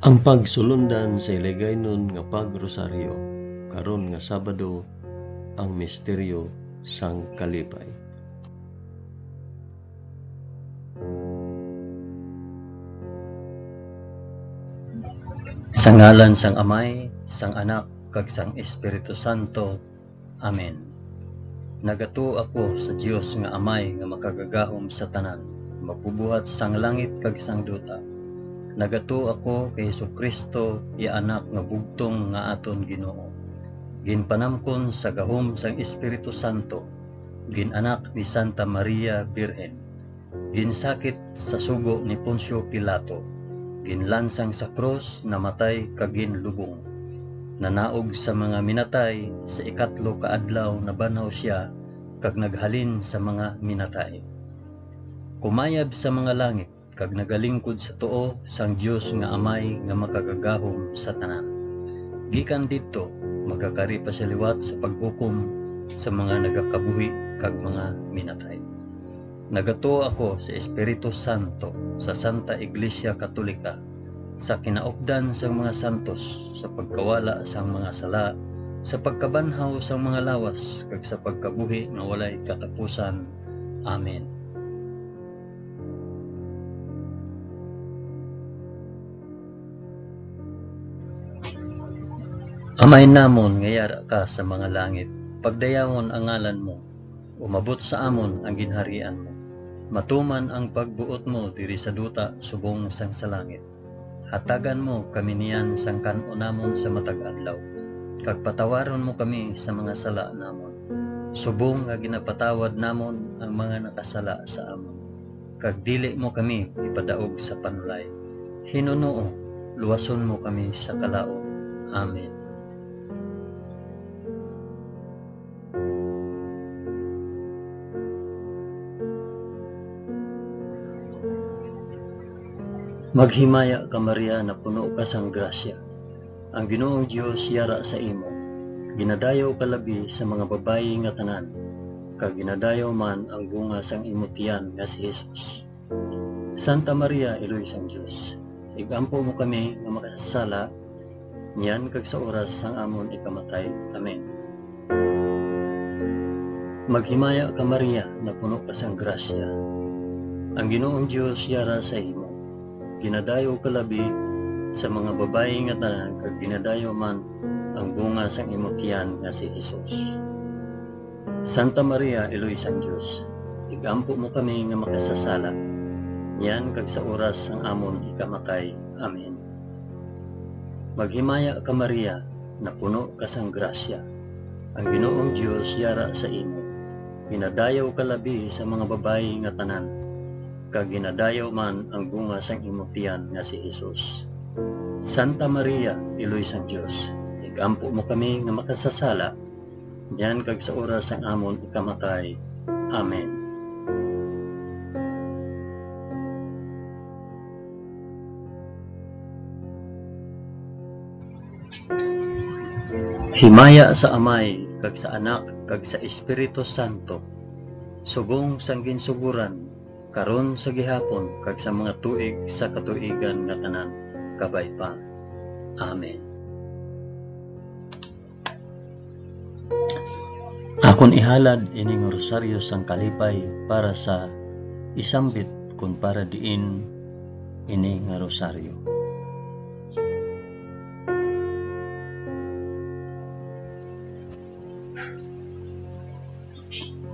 Ang pagsulundan sa iligaynon nga pagrosaryo karon nga Sabado ang misteryo sang kalipay. Sa ngalan sang Amay, sang Anak, kag sang Espiritu Santo. Amen. Nagato ako sa Dios nga Amay nga makagagahom sa tanan, mapubuhat sang langit kag sang duta. Nagato ako kay Jesucristo, ya anak nga bugtong nga aton Ginoo. Ginpanamkon sa gahom sang Espiritu Santo, ginanak ni Santa Maria Birhen. Ginsakit sa sugo ni Poncio Pilato, ginlansang sa krus, namatay kag ginlubong. Nanaog sa mga minatay, sa ikatlo ka adlaw nabanaw siya kag naghalin sa mga minatay. Kumayab sa mga langit kag nagalingkod sa tuo sang Dios nga Amay nga makagagahom sa tanan. Gikan didto makakari pa sa liwat sa paghukom sa mga nagakabuhi kag mga minatay. Nagato ako sa Espiritu Santo, sa Santa Iglesia Katolika, sa kinaupdan sang mga santos, sa pagkawala sang mga sala, sa pagkabanhaw sang mga lawas, kag sa pagkabuhi nga walay katapusan. Amen. Amay namon nga yara ka sa mga langit, pagdayawon ang ngalan mo, umabot sa amon ang ginharian mo. Matuman ang pagbuot mo diri sa duta subong sang sa langit. Hatagan mo kami niyan sang kan-o namon sa matag adlaw. Kag patawaron mo kami sa mga sala namon, subong nga ginapatawad namon ang mga nakasala sa amon. Kag dili mo kami ipadaog sa panulay. Hinunoo, luwason mo kami sa kalaot. Amen. Maghimaya ka Maria na puno ka sang grasya. Ang Ginoong Dios yara sa imo. Ginadayaw ka labi sa mga babayi nga tanan, kag ginadayaw man ang bunga sang imo tiyan nga si Jesus. Santa Maria, Iloy sang Dios, igampo mo kami nga makasasala, niyan kag sa oras sang amon ikamatay. Amen. Maghimaya ka Maria na puno ka sang grasya. Ang Ginoong Dios yara sa imo. Ginadayo ka labi sa mga babayi nga tanan, kag ginadayo man ang bunga sang imo tiyan nga si Jesus. Santa Maria, Iloy sang Dios, igampo mo kami nga makasasala, niyan kag sa oras sang amon ikamatay. Amen. Maghimaya ka Maria na puno ka sang grasya. Ang Ginoong Dios yara sa imo. Ginadayo ka labi sa mga babayi nga tanan, kag ginadayaw man ang bunga sang imo tiyan nga si Jesus. Santa Maria, Iloy sang Dios, igampo mo kami nga makasasala, yan kag sa oras sang amon ikamatay. Amen. Himaya sa Amay, kag sa Anak, kag sa Espiritu Santo, subong sang ginsuguran, karon sa gihapon kag sa mga tuig sa katuigan nga tanan, kabay pa. Amen. Akon ihalad ining rosaryo sang kalipay para sa isambit kun para diin ini nga rosaryo.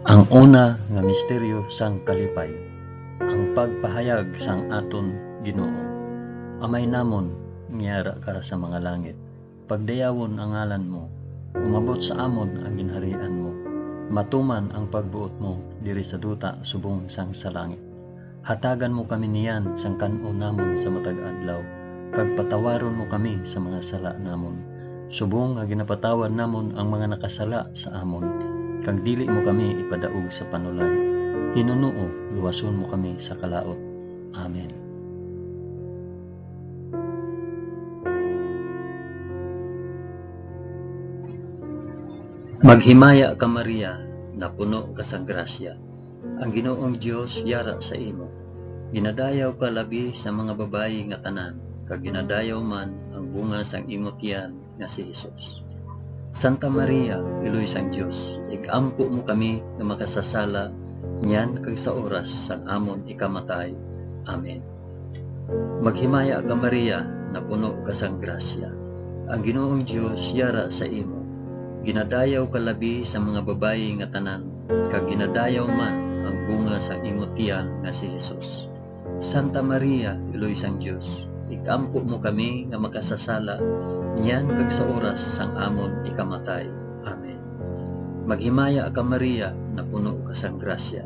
Ang una nga misteryo sang kalipay, ang pagpahayag sang aton Ginoo. Amay namon, ngiyara ka sa mga langit, pagdayawon ang ngalan mo, umabot sa amon ang ginharian mo, matuman ang pagbuot mo diri sa duta subong sang sa langit. Hatagan mo kami niyan sang kan-o namon sa matag adlaw, kag patawaron mo kami sa mga sala namon, subong nga ginapatawad namon ang mga nakasala sa amon, kag dili mo kami ipadaog sa panulay. Hinunoo, luwason mo kami sa kalaot. Amen. Maghimaya ka Maria na puno ka sang grasya. Ang Ginoong Dios yara sa imo. Ginadayaw ka labi sa mga babayi nga tanan, kag ginadayaw man ang bunga sang imong tiyan nga si Hesus. Santa Maria, Iloy sang Dios, igampo mo kami nga makasasala niyan kag sa oras sang amon ikamatay. Amen. Maghimaya ka Maria, na puno ka sang grasya. Ang Ginoong Dios yara sa imo. Ginadayaw ka labi sa mga babayi nga tanan, kag ginadayaw man ang bunga sa imo tiyan nga si Hesus. Santa Maria, Iloy sang Dios, igampo mo kami nga makasasala niyan kag sa oras sang amon ikamatay. Amen. Maghimaya ka Maria, na puno ka sang grasya.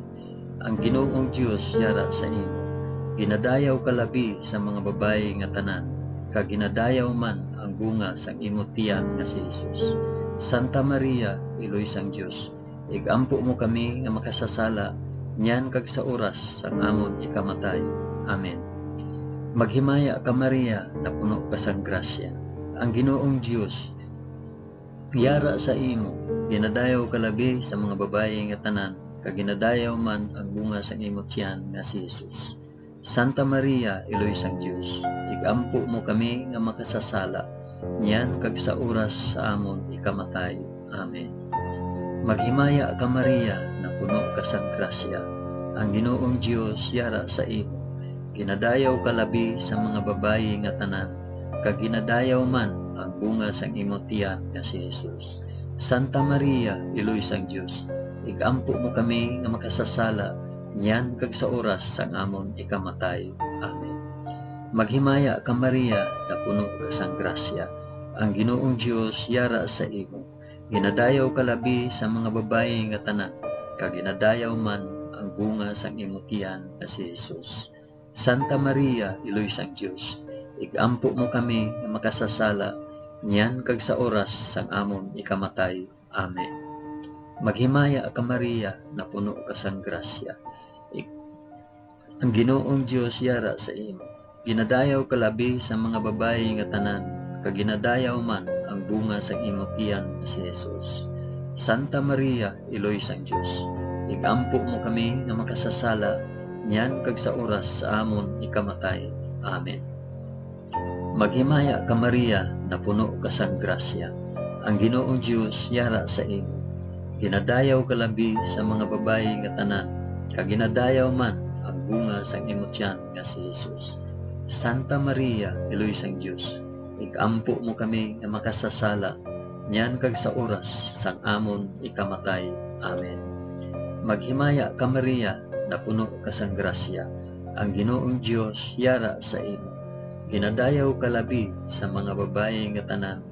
Ang Ginoong Dios yara sa imo. Ginadayaw ka labi sa mga babayi nga tanan, kag ginadayaw man ang bunga sang imo tiyan nga si Hesus. Santa Maria, Iloy sang Dios, igampo mo kami nga makasasala niyan kag sa oras sang amon ikamatay. Amen. Maghimaya ka Maria, na puno ka sang grasya. Ang Ginoong Dios yara sa imo. Ginadayaw ka labi sa mga babayi nga tanan, kag ginadayaw man ang bunga sang imo tiyan nga si Hesus. Santa Maria, Iloy sang Dios, igampo mo kami nga makasasala niyan kag sa oras sa amon ikamatay. Amen. Maghimaya ka Maria, na puno ka sang grasya. Ang Ginoong Dios yara sa imo. Ginadayaw ka labi sa mga babayi nga tanan, kag ginadayaw man ang bunga sang imo tiyan nga si Hesus. Santa Maria, Iloy sang Dios, igampo mo kami nga makasasala niyan kag sa oras sang amon ikamatay. Amen. Maghimaya ka Maria, na puno ka sang grasya. Ang Ginoong Dios yara sa imo. Ginadayaw ka labi sa mga babayi nga tanan, kag ginadayaw man ang bunga sang imo tiyan nga si Hesus. Santa Maria, Iloy sang Dios, igampo mo kami nga makasasala niyan kag sa oras sang amon ikamatay. Amen. Maghimaya ka Maria, na puno ka sang grasya. Ang Ginoong Dios yara sa imo. Ginadayaw ka labi sa mga babayi nga tanan, kag ginadayaw man ang bunga sang imo tiyan si Hesus. Santa Maria, Iloy sang Dios, igampo mo kami nga makasasala niyan kag sa oras sa amon ikamatay. Amen. Maghimaya ka Maria, na puno ka sang grasya. Ang Ginoong Dios yara sa imo. Ginadayaw ka labi sa mga babayi nga tanan, kag ginadayaw man ang bunga sang imo tiyan nga si Hesus. Santa Maria, Iloy sang Dios, igampo mo kami nga makasasala niyan kag sa oras sang amon ikamatay. Amen. Maghimaya ka Maria, na puno ka sang grasya. Ang Ginoong Dios yara sa imo. Ginadayaw ka labi sa mga babayi nga tanan,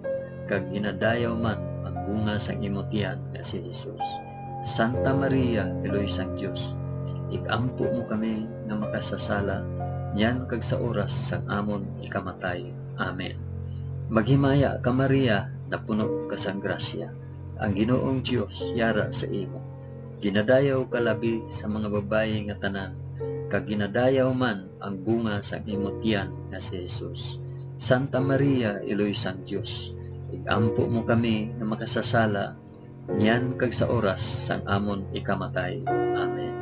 kag ginadayaw man ang bunga sang imo tiyan nga si Hesus. Santa Maria, Iloy sang Dios, igampo mo kami nga makasasala niyan kag sa oras sang amon ikamatay. Amen. Maghimaya ka Maria, na puno ka sang grasya. Ang Ginoong Dios yara sa imo. Ginadayaw ka labi sa mga babayi nga tanan, kag ginadayaw man ang bunga sang imo tiyan nga si Hesus. Santa Maria, Iloy sang Dios, igampo mo kami nga makasasala niyan kag sa oras sang amon ikamatay. Amen.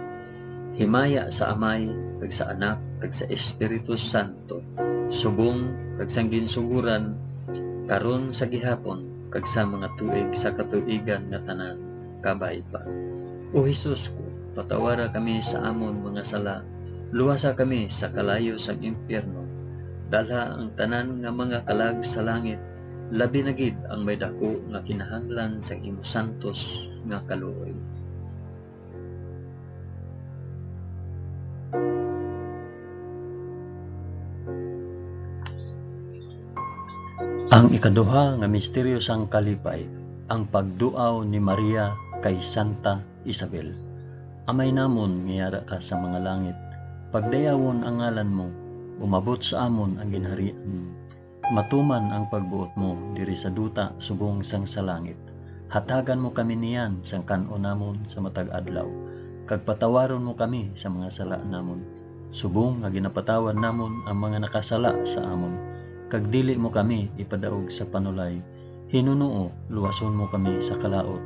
Himaya sa Amay, kag sa Anak, kag sa Espiritu Santo, subong kag sang ginsuguran, karon sa gihapon, kag sa mga tuig sa katuigan nga tanan, kabay pa. O Hesus ko, patawara kami sa amon mga sala, luwasa kami sa kalayo sang impyerno, dalha ang tanan nga mga kalag sa langit, labi na gid ang may dako nga kinahanglan sang imo santos nga kaluoy. Ang ikaduha nga misteryo sang kalipay, ang pagduaw ni Maria kay Santa Isabel. Amay namon ngiyara ka sa mga langit, pagdayawon ang ngalan mo, umabot sa amon ang ginharian mo. Matuman ang pagbuot mo diri sa duta subong sang sa langit. Hatagan mo kami niyan sang kan-o namon sa matag adlaw, kag patawaron mo kami sa mga sala namon, subong nga ginapatawan namon ang mga nakasala sa amon. Kag dili mo kami ipadaog sa panulay, hinunuo luwason mo kami sa kalaot.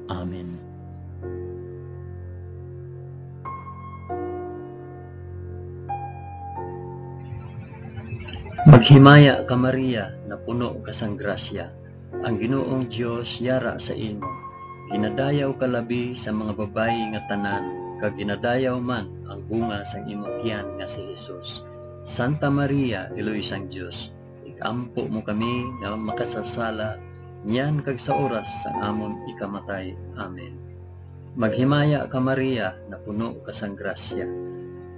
Amen. Maghimaya ka Maria, na puno ka sang grasya, ang Ginoong Dios yara sa imo. Ginadayaw ka labi sa mga babayi nga tanan, kag ginadayaw man ang bunga sang imong tiyan nga si Jesus. Santa Maria, Iloy sang Dios, ikampo mo kami nga makasasala, niyan kag sa oras sang amon ikamatay. Amen. Maghimaya ka Maria, na puno ka sang grasya,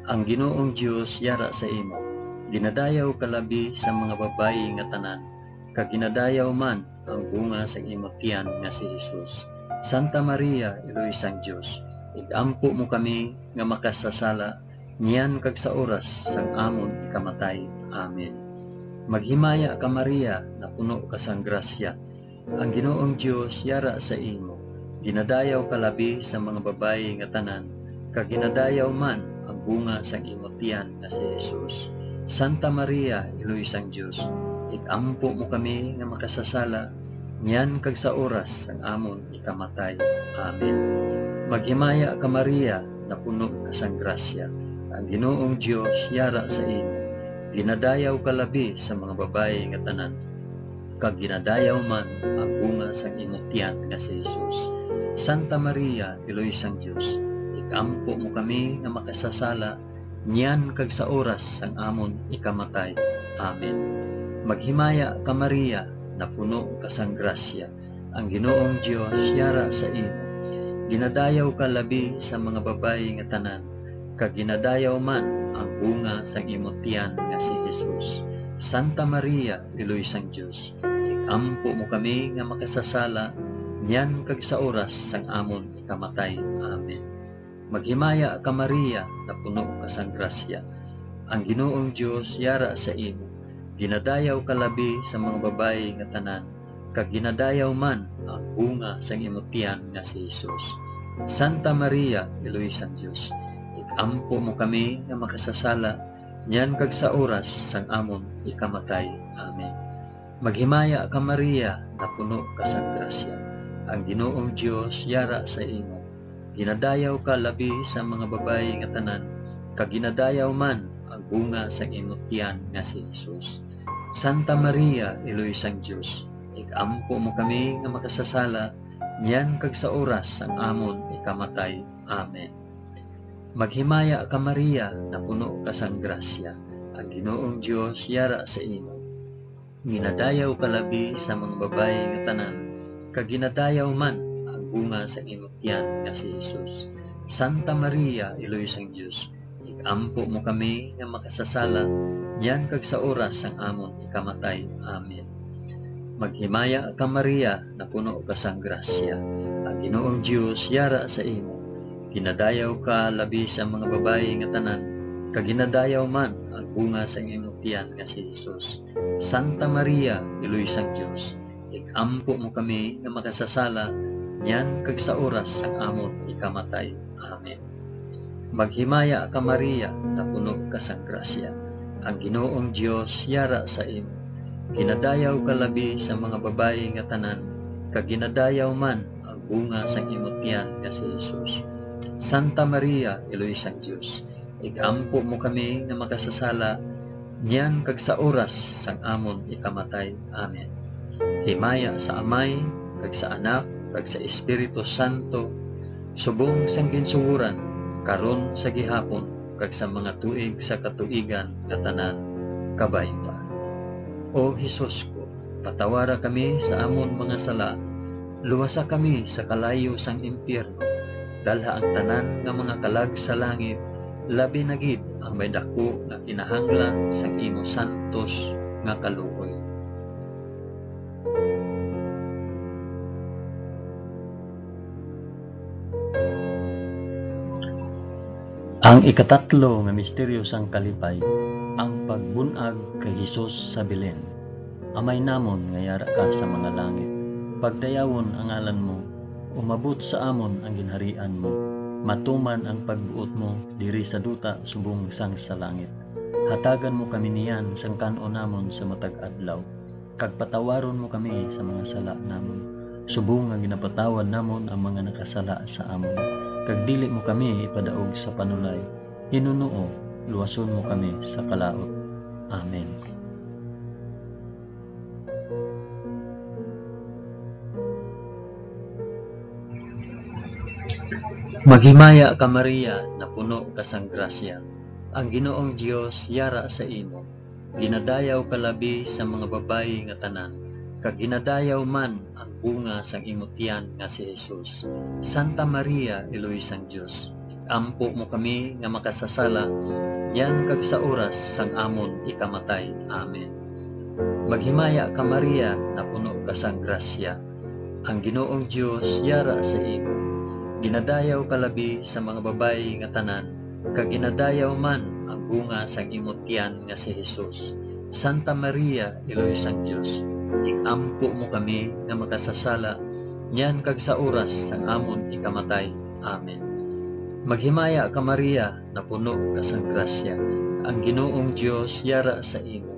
ang Ginoong Dios yara sa imo. Ginadayaw ka labi sa mga babayi nga tanan, kag ginadayaw man ang bunga sang imong tiyan nga si Jesus. Santa Maria, Iloy sang Dios, igampo mo kami nga makasasala, niyan kag sa oras sang amon ikamatay. Amen. Maghimaya ka Maria, na puno ka sang grasya, ang Ginoong Dios yara sa imo. Ginadayaw ka labi sa mga babayi nga tanan, kag ginadayaw man ang bunga sang imong tiyan nga si Jesus. Santa Maria, Iloy sang Dios, igampo mo kami nga makasasala, niyan kag sa oras sang amon ikamatay. Amen. Maghimaya ka Maria, na puno ka sang grasya, ang Ginoong Dios yara sa imo. Ginadayaw ka labi sa mga babayi nga tanan, kag ginadayaw man ang bunga sang imong tiyan nga si Jesus. Santa Maria, Iloy sang Dios, igampo mo kami nga makasasala, niyan kag sa oras sang amon ikamatay. Amen. Maghimaya ka Maria, na puno ka sang grasya, ang Ginoong Dios yara sa imo. Ginadayaw ka labi sa mga babayi nga tanan, kag ginadayaw man ang bunga sang imong tiyan nga si Jesus. Santa Maria, Iloy sang Dios, igampo mo kami nga makasasala, niyan kag sa oras sang amon ikamatay. Amen. Maghimaya ka Maria, na puno ka sang grasya, ang Ginoong Dios yara sa imo. Ginadayaw ka labi sa mga babayi nga tanan, kag ginadayaw man ang bunga sang imong tiyan nga si Jesus. Santa Maria, Iloy sang Dios, igampo mo kami nga makasasala, niyan kag sa oras sang amon ikamatay. Amen. Maghimaya ka Maria, na puno ka sang grasya, ang Ginoong Dios yara sa imo. Ginadayaw ka labi sa mga babayi nga tanan, kag ginadayaw man ang bunga sang imong tiyan nga si Jesus. Santa Maria, Iloy sang Dios, igampo mo kami nga makasasala, niyan kag sa oras sang amon ikamatay. Amen. Maghimaya ka Maria, na puno ka sang grasya, ang Ginoong Dios yara sa imo. Ginadayaw ka labi sa mga babayi nga tanan, kag ginadayaw man ang bunga sang imong tiyan nga si Jesus. Santa Maria, Iloy sang Dios, igampo mo kami nga makasasala, niyan kag sa oras sang amon ikamatay. Amen. Maghimaya ka Maria, na puno ka sang grasya, ang Ginoong Dios yara sa imo. Ginadayaw ka labi sa mga babayi nga tanan, kag ginadayaw man ang bunga sang imong tiyan nga si Jesus. Santa Maria, Iloy sang Dios, igampo mo kami nga makasasala, niyan kag sa oras sang amon ikamatay. Amen. Maghimaya ka Maria, na puno ka sang grasya, ang Ginoong Dios yara sa imo. Ginadayaw ka labi sa mga babayi nga tanan, kag ginadayaw man ang bunga sang imong tiyan nga si Jesus. Santa Maria, Iloy sang Dios, igampo mo kami nga makasasala, niyan kag sa oras sang amon ikamatay. Amen. Himaya sa Amay, kag sa Anak, kag sa Espiritu Santo, subong sang ginsuhuran, karon sa gihapon, kag sa mga tuig sa katuigan nga tanan, kabay pa. O Hesus ko, patawara kami sa amon mga sala, luwasa kami sa kalayo sang impyerno, dalha ang tanan nga mga kalag sa langit, labi na gid ang may dako nga kinahanglan sang imo santos nga kaluoy. Ang ikatatlo nga misteryo sang kalipay, ang pagbunag kay Hesus sa Belen. Amay namon nga yara ka sa mga langit, pagdayawon ang ngalan mo, umabot sa amon ang ginharian mo, matuman ang pagbuot mo diri sa duta subong sang sa langit. Hatagan mo kami niyan sang kanon namon sa matag adlaw, kag patawaron mo kami sa mga sala namon, subong nga ginapatawad namon ang mga nakasala sa amon. Kag dili mo kami ipadaog sa panulay, Hinunuo, luwason mo kami sa kalaot. Amen. Maghimaya ka Maria, na puno ka sang grasya. Ang Ginoong Dios yara sa imo. Ginadayaw ka labi sa mga babayi nga tanan, kag ginadayaw man ang bunga sang imong tiyan nga si Jesus. Santa Maria, Eloy sang Dios, ampo mo kami nga makasasala, yan kag sa oras sang amon ikamatay. Amen. Maghimaya ka Maria, na puno ka sang grasya. Ang Ginoong Dios yara sa imo. Ginadayaw ka labi sa mga babayi nga tanan, kag ginadayaw man ang bunga sang imong tiyan nga si Jesus. Santa Maria, Eloy sang Dios, ikampo mo kami nga makasasala, yan kag sa oras sang amon ikamatay. Amen. Maghimaya ka Maria, na puno ka sang grasya. Ang Ginoong Dios yara sa imo.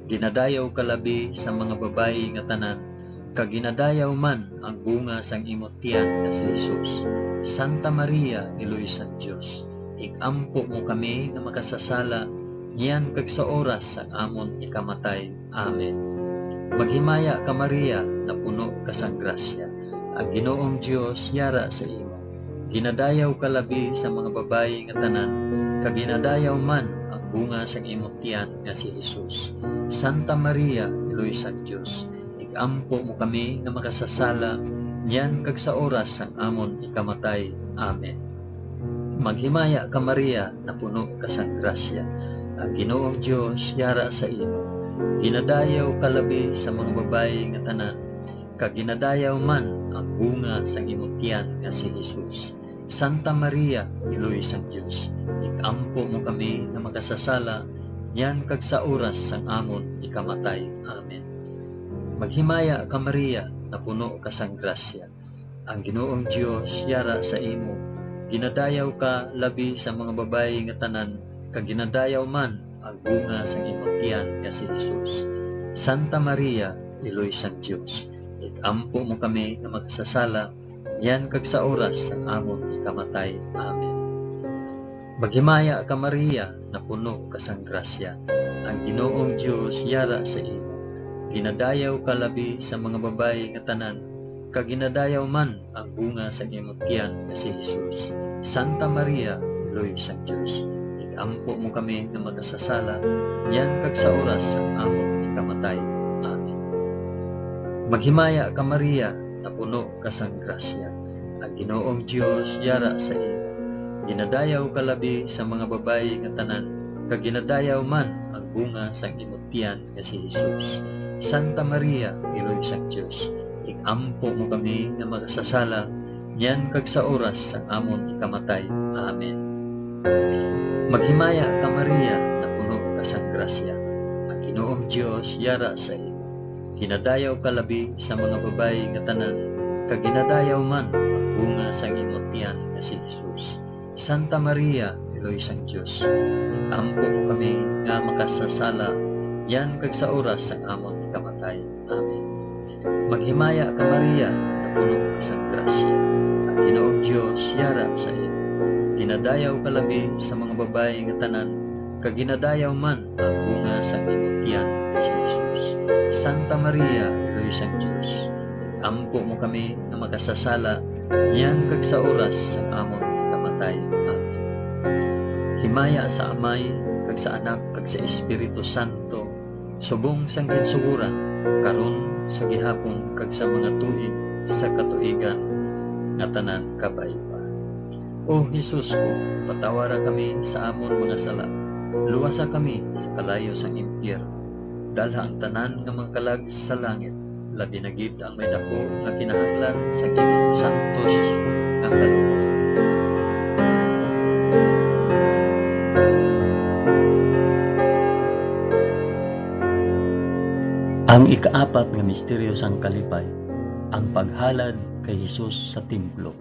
Ginadayaw ka labi sa mga babayi nga tanan, kag ginadayaw man ang bunga sang imong tiyan nga si Jesus. Santa Maria, Eloy sang Dios, ikampo mo kami nga makasasala, yan kag sa oras sang amon ikamatay. Amen. Maghimaya ka Maria, na puno ka sang grasya. Ang Ginoong Dios yara sa imo. Ginadayaw ka labi sa mga babayi nga tanan, kag ginadayaw man ang bunga sang imong tiyan nga si Jesus. Santa Maria, Eloy sang Dios, ikampo mo kami nga makasasala, yan kag sa oras sang amon ikamatay. Amen. Maghimaya ka Maria, na puno ka sang grasya. Ang Ginoong Dios yara sa imo. Ginadayaw ka labi sa mga babayi nga tanan, kag ginadayaw man ang bunga sang imong tiyan nga si Jesus. Santa Maria, Eloy sang Dios, ikampo mo kami nga makasasala, yan kag sa oras sang amon ikamatay. Amen. Maghimaya ka Maria, na puno ka sang grasya. Ang Ginoong Dios yara sa imo. Ginadayaw ka labi sa mga babayi nga tanan, kag ginadayaw man ang bunga sang imong tiyan nga si Jesus. Santa Maria, Eloy sang Dios, ikampo mo kami nga makasasala, yan kag sa oras sang amon ikamatay. Amen. Maghimaya ka Maria, na puno ka sang grasya. Ang Ginoong Dios yara sa imo. Ginadayaw ka labi sa mga babayi nga tanan, kag ginadayaw man ang bunga sa imong tiyan nga si Jesus. Santa Maria, Eloy sang Dios, ikampo mo kami nga makasasala, yan kag sa oras sang amon ikamatay. Amen. Maghimaya ka Maria, na puno ka sang grasya. Ang Ginoong Dios yara sa imo. Ginadayaw ka labi sa mga babayi nga tanan, kag ginadayaw man ang bunga sang imong tiyan nga si Jesus. Santa Maria, Eloy sang Dios, ikampo mo kami nga makasasala, yan kag sa oras sang amon ikamatay. Amen. Maghimaya ka Maria, na puno ka sang grasya. Ang Ginoong Dios yara sa imo. Ginadayaw ka labi sa mga babayi nga tanan, kag ginadayaw man ang bunga sang imong tiyan nga si Jesus. Santa Maria, Eloy sang Dios, ikampo mo kami nga makasasala, yan kag sa oras sang amon ikamatay. Amen. Maghimaya ka Maria, na puno ka sang grasya. Ang Ginoong Dios yara sa imo. Ginadayaw ka labi sa mga babayi nga tanan, kag ginadayaw man ang bunga sang imong tiyan nga si Jesus. Santa Maria, Eloy sang Dios, ikampo mo kami nga makasasala, yan kag sa oras sang amon ikamatay. Amen. Himaya sa Amay, kag sa Anak, kag sa Espiritu Santo, subong sang ginsuguran, karon sa gihapon kag sa mga tuig sa katuigan nga tanan kabay-pa. O Jesus ko, patawara kami sa amon mga sala, luwasa kami sa kalayo sang impyerno, dalha ang tanan nga mga kalag sa langit, labi na gid ang may dako nga kinahanglan sa imong santos nga kaloob. Ang ikaapat nga misteryo sang kalipay, ang paghalad kay Jesus sa templo.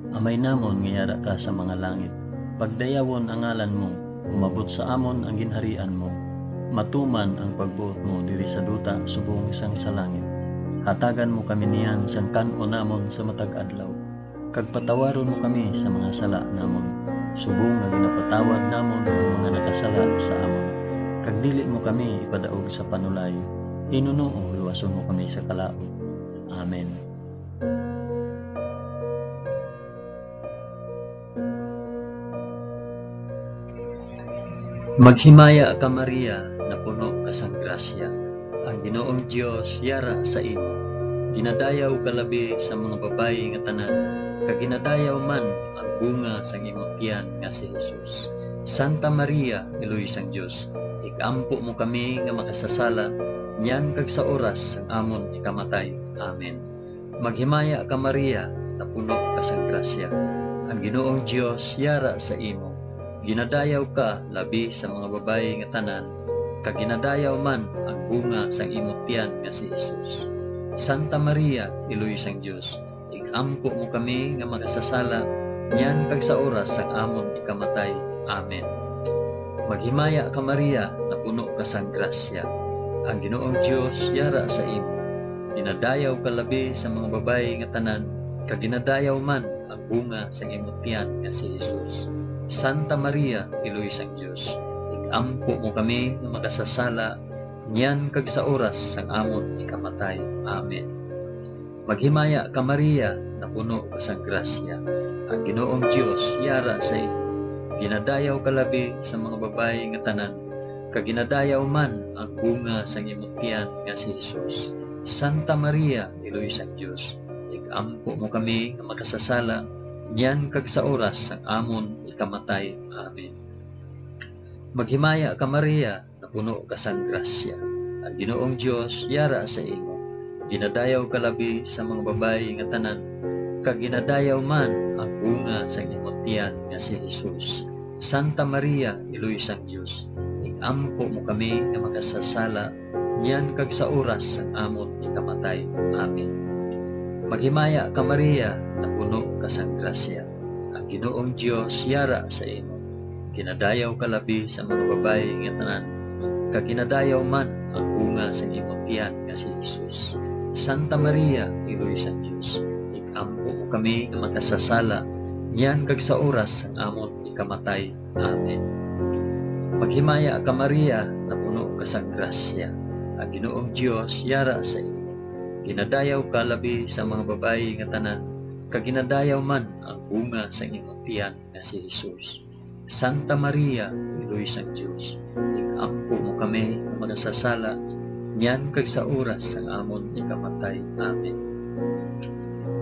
Amay namon nga yara ka sa mga langit, pagdayawon ang ngalan mo, umabot sa amon ang ginharian mo, matuman ang pagbuot mo diri sa duta subong sang sa langit. Hatagan mo kami niyan sang kan-o namon sa matag adlaw, kag patawaron mo kami sa mga sala namon, subong nga ginapatawad namon ang mga nakasala sa amon. Kag dili mo kami ipadaog sa panulay, Hinunoo, luwason mo kami sa kalaot. Amen. Maghimaya ka Maria, na puno ka sang grasya. Ang Ginoong Dios yara sa imo. Ginadayaw ka labi sa mga babayi nga tanan, kag ginadayaw man ang bunga sang imong tiyan nga si Jesus. Santa Maria, Iloy sang Dios, ikampo mo kami nga makasasala, niyan kag sa oras sang amon ikamatay. Amen. Maghimaya ka Maria, na puno ka sang grasya. Ang Ginoong Dios yara sa imo. Ginadayaw ka labi sa mga babayi nga tanan, kag ginadayaw man ang bunga sang imong tiyan nga si Jesus. Santa Maria, Iloy sang Dios, ikampo mo kami nga makasasala, niyan kag sa oras sang amon ikamatay. Amen. Maghimaya ka Maria, na puno ka sang grasya. Ang Ginoong Dios yara sa imo. Ginadayaw ka labi sa mga babayi nga tanan, kag ginadayaw man ang bunga sang imong tiyan nga si Jesus. Santa Maria, Iloy sang Dios, ikampo mo kami nga makasasala, niyan kag sa oras sang amon ikamatay. Amen. Maghimaya ka Maria, na puno ka sang grasya. Ang Ginoong Dios yara sa imo. Ginadayaw ka labi sa mga babayi nga tanan, kag ginadayaw man ang bunga sang imong tiyan nga si Jesus. Santa Maria, Iloy sang Dios, ikampo mo kami nga makasasala, niyan kag sa oras sang amon ikamatay. Amen. Maghimaya ka Maria, na puno ka sang grasya. Ang Ginoong Dios yara sa imo. Ginadayaw ka labi sa mga babayi nga tanan, kag ginadayaw man ang bunga sang imong tiyan nga si Jesus. Santa Maria, Iloy sang Dios, ikampo mo kami nga makasasala, niyan kag sa oras sang amon ikamatay. Amen. Maghimaya ka Maria, na puno ka sang grasya. Ang Ginoong Dios yara sa imo. Ginadayaw ka labi sa mga babayi nga tanan, kag ginadayaw man ang bunga sang imong tiyan nga si Jesus. Santa Maria, Iloy sang Dios, ikampo mo kami nga makasasala, niyan kag sa oras sang amon ikamatay. Amen. Maghimaya ka Maria, na puno ka sang grasya. Ang Ginoong Dios yara sa imo. Ginadayaw ka labi sa mga babayi nga tanan, kag ginadayaw man ang bunga sang imong tiyan nga si Jesus. Santa Maria, Iloy sang Dios, ikampo mo kami nga makasasala, niyan kag sa oras sang amon ikamatay. Amen.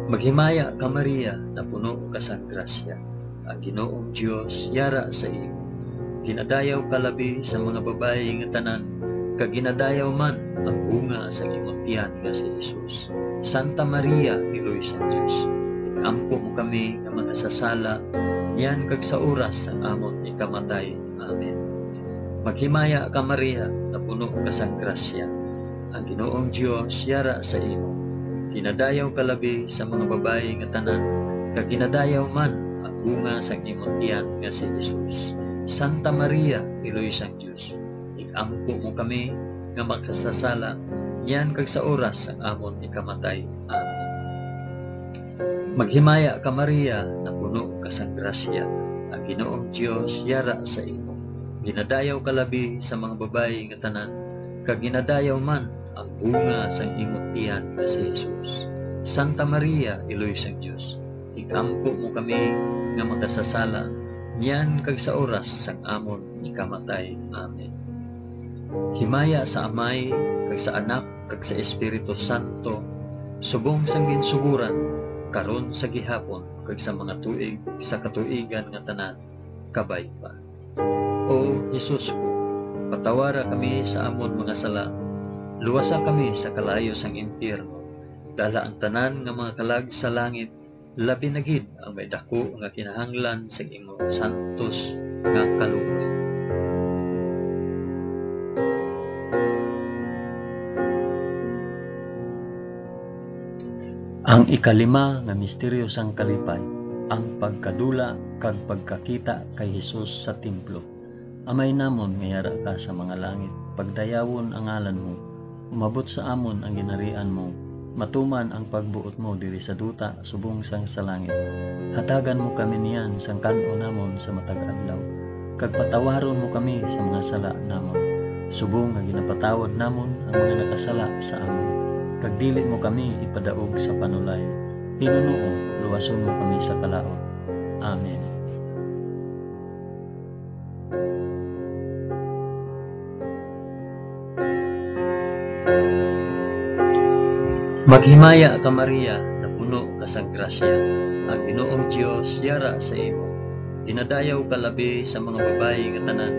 Maghimaya ka Maria, na puno ka sang grasya. Ang Ginoong Dios yara sa imo. Ginadayaw ka labi sa mga babayi nga tanan, kag ginadayaw man ang bunga sa imong tiyan nga si Jesus. Santa Maria, Iloy sang Dios, ikampo mo kami nga makasasala, niyan kag sa oras sang amon ikamatay. Amen. Maghimaya ka Maria, na puno ka sang grasya. Ang Ginoong Dios yara sa imo. Ginadayaw ka labi sa mga babayi nga tanan, kag ginadayaw man ang bunga sang imong tiyan nga si Jesus. Santa Maria, Iloy sang Dios, ikampo mo kami nga makasasala, niyan kag sa oras sang amon ikamatay. Amen. Maghimaya ka Maria, na puno ka sang grasya. Ang Ginoong Dios yara sa imo. Ginadayaw ka labi sa mga babayi nga tanan, kag ginadayaw man ang bunga sang imong tiyan nga si Jesus. Santa Maria, Iloy sang Dios, ikampo mo kami nga makasasala, niyan kag sa oras sang amon ikamatay. Amen. Himaya sa Amay, kag sa Anak, kag sa Espiritu Santo, subong sang ginsuguran, karon sa gihapon, kag sa mga tuig sa katuigan nga tanan, kabay pa. O Jesus ko, patawara kami sa amon mga sala, luwasa kami sa kalayo sang impyerno, dala ang tanan nga mga kalag sa langit, labi na gid ang may dako nga kinahanglan sa imong santos nga kalugod. Ang ikalima nga misteryo sang kalipay, ang pagkadula kag pagkakita kay Hesus sa templo. Amay namon nga yara ka sa mga langit, pagdayawon ang ngalan mo, umabot sa amon ang ginarian mo, matuman ang pagbuot mo diri sa duta subong sang sa langit. Hatagan mo kami niyan sang kan-o namon sa matag adlaw, kag patawaron mo kami sa mga sala namon, subong nga ginapatawad namon ang mga nakasala sa amon. Kag dili mo kami ipadaog sa panulay, Hinunuo, luwason mo kami sa kalaot. Amen. Maghimaya ka Maria, na puno ka sang grasya, ang Ginoong Dios yara sa imo. Ginadayaw ka labi sa mga babayi nga tanan,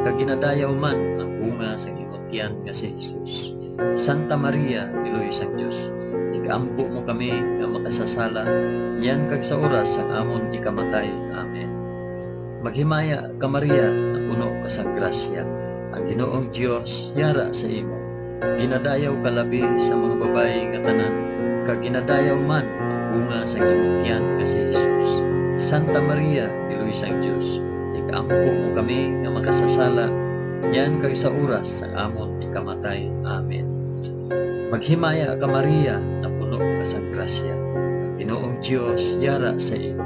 kag ginadayaw man ang bunga sa imong tiyan nga si Jesus. Santa Maria, Iloy sang Dios, igampo mo kami nga makasasala, yan kag sa oras ang amon ikamatay. Amen. Maghimaya ka Maria, na puno ka sang grasya, ang Ginoong Dios yara sa imo. Ginadayaw ka labi sa mga babayi nga tanan, kag ginadayaw man ang bunga sa imong tiyan nga si Jesus. Santa Maria, Iloy sang Dios, igampo mo kami nga makasasala, yan kag sa oras ang amon ikamatay. Amen. Maghimaya ka Maria, na puno ka sang grasya, ang Ginoong Dios yara sa imo.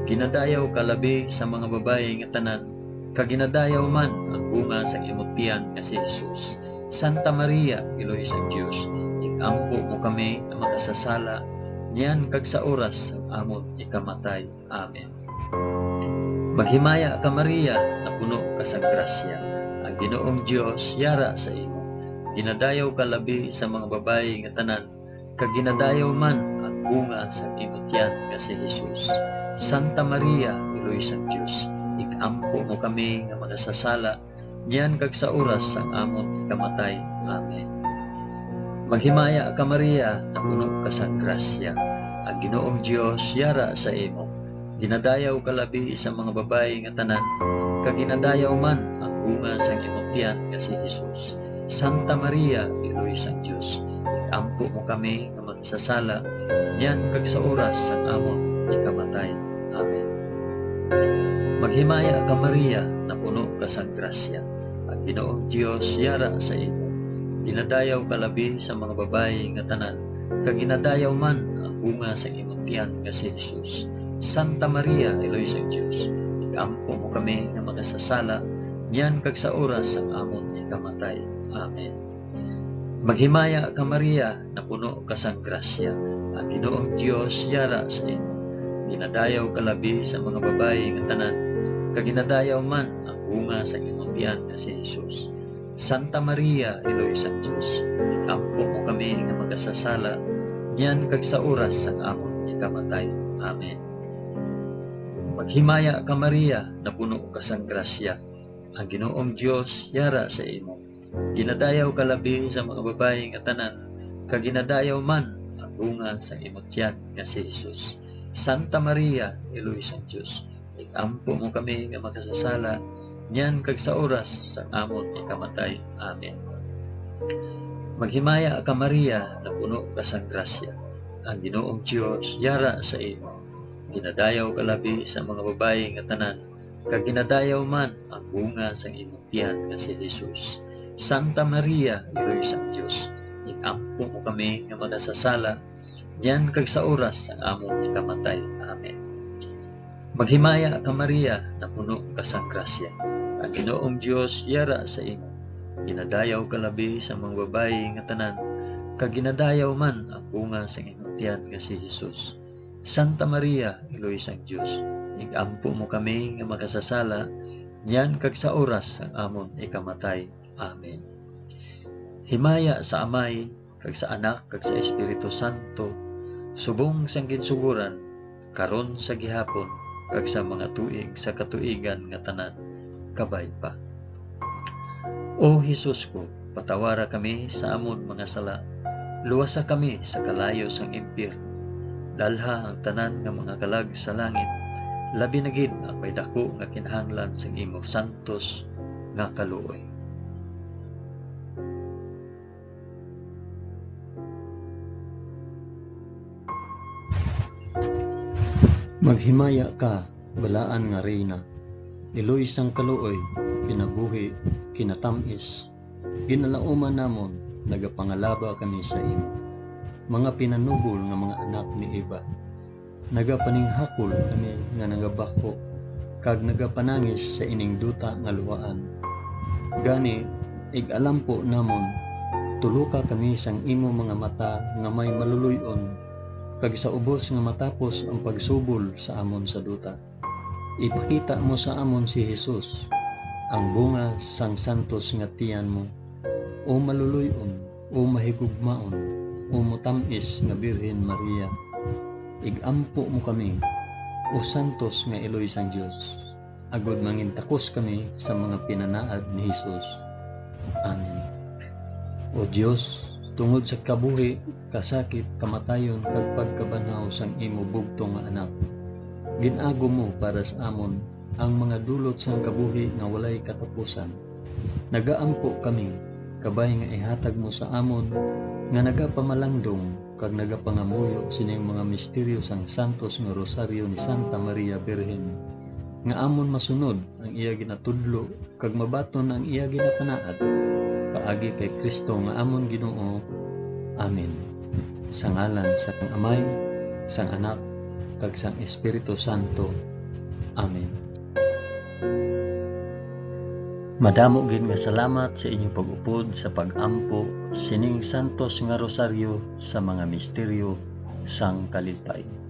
Ginadayaw ka labi sa mga babayi nga tanan, kag ginadayaw man ang bunga sa imong tiyan nga si Jesus. Santa Maria, Iloy sang Dios, igampo mo kami nga makasasala, yan kag sa oras ang amon ikamatay. Amen. Maghimaya ka Maria, na puno ka sang grasya, ang Ginoong Dios yara sa imo. Ginadayaw ka labi sa mga babayi nga tanan, kag ginadayaw man ang bunga sa imong tiyan nga si Jesus. Santa Maria, Iloy sang Dios, igampo mo kami nga makasasala, yan kag sa oras ang amon ikamatay. Amen. Maghimaya ka Maria, na puno ka sang grasya, ang Ginoong Dios yara sa imo. Ginadayaw ka labi sa mga babayi nga tanan, kag ginadayaw man ang bunga sang imong tiyan nga si Jesus. Santa Maria, Iloy sang Dios, igampo mo kami nga makasasala, yan kag sa oras ang amon ikamatay. Amen. Maghimaya ka Maria, na puno ka sang grasya, ang Ginoong Dios yara sa imo. Ginadayaw ka labi sa mga babayi nga tanan, kag ginadayaw man ang bunga sa imong tiyan nga si Jesus. Santa Maria, Iloy sang Dios, igampo mo kami nga makasasala, yan kag sa oras ang amon ikamatay. Amen. Maghimaya ka Maria, na puno ka sang grasya, ang Ginoong Dios yara sa imo. Ginadayaw ka labi sa mga babayi nga tanan, kag ginadayaw man ang bunga sa imong tiyan nga si Jesus. Santa Maria, Iloy sang Dios, igampo mo kami nga makasasala, yan kag sa oras ang amon ikamatay. Amen. Maghimaya ka Maria, na puno ka sang grasya, ang Ginoong Dios yara sa imo. Ginadayaw ka labi sa mga babayi nga tanan, kag ginadayaw man ang bunga sa imong tiyan nga si Jesus. Santa Maria, Iloy sang Dios, igampo mo kami nga makasasala, yan kag sa oras sa amon ikamatay. Amen. Maghimaya ka Maria, na puno ka sang grasya, ang Ginoong Dios yara sa imo. Ginadayaw ka labi sa mga babayi nga tanan, kag ginadayaw man ang bunga sa imong tiyan nga si Jesus. Santa Maria, Iloy sang Dios, igampo mo kami nga makasasala, yan kag sa oras ang among ikamatay. Amen. Maghimaya ka Maria, na puno ka sang grasya, ang Ginoong Dios yara sa imo. Ginadayaw ka labi sa mga babayi nga tanan, kag ginadayaw man ang bunga sa imong tiyan nga si Jesus. Santa Maria, Iloy sang Dios, igampo mo kami nga makasasala, yan kag sa oras ang amon ikamatay. Amen. Himaya sa Amay, kag sa Anak, kag sa Espiritu Santo, subong sang ginsuguran, karon sa gihapon, kag sa mga tuig sa katuigan nga tanan, kabay pa. O Jesus ko, patawara kami sa amon mga sala, luwasa kami sa kalayo sang impyerno, dalha ang tanan nga mga kalag sa langit, labi na gid ang may dako nga kinahanglan sang imo santos nga kaluoy. Maghimaya ka, balaan nga reyna, iloy sang kaluoy, kinabuhi, kinatamis, ginalauman namon, nagapangalaba kami sa imo. Mga pinanubol nga mga anak ni Eva, nagapaninghakol kami nga nagabako, kag nagapanangis sa ining duta nga luwaan. Gani, ig-alampo namon, tuluka kami sang imo mga mata nga may maluluyon, kag sa ubos nga matapos ang pagsubol sa amon sa duta. Ipakita mo sa amon si Jesus, ang bunga sang santos nga tiyan mo, o maluluyon o mahigugmaon, o mutamis nga Birhen Maria, igampo mo kami, o santos nga Eloy sang Dios, agod mangintakos kami sa mga pinanaad ni Hesus. Amen. O Dios, tungod sa kabuhi, kasakit, kamatayon, kag pagkabanhaw sang imo bugto nga anak, ginago mo para sa amon ang mga dulot sang kabuhi nga walay katapusan. Nagaampo kami, kabay nga ihatag mo sa amon nga nagapamalandong kag nagapangamuyo sining mga misteryo sang santos nga rosaryo ni Santa Maria Birhen, nga amon masunod ang iya ginatudlo kag mabaton ang iya ginapanaad, paagi kay Kristo nga amon Ginoo. Amen. Sa ngalan sang Amay, sang Anak, kag sang Espiritu Santo. Amen. Madamo gid nga salamat sa inyong pag-upod sa pag-ampo sining santos nga rosaryo sa mga misteryo sang kalipay.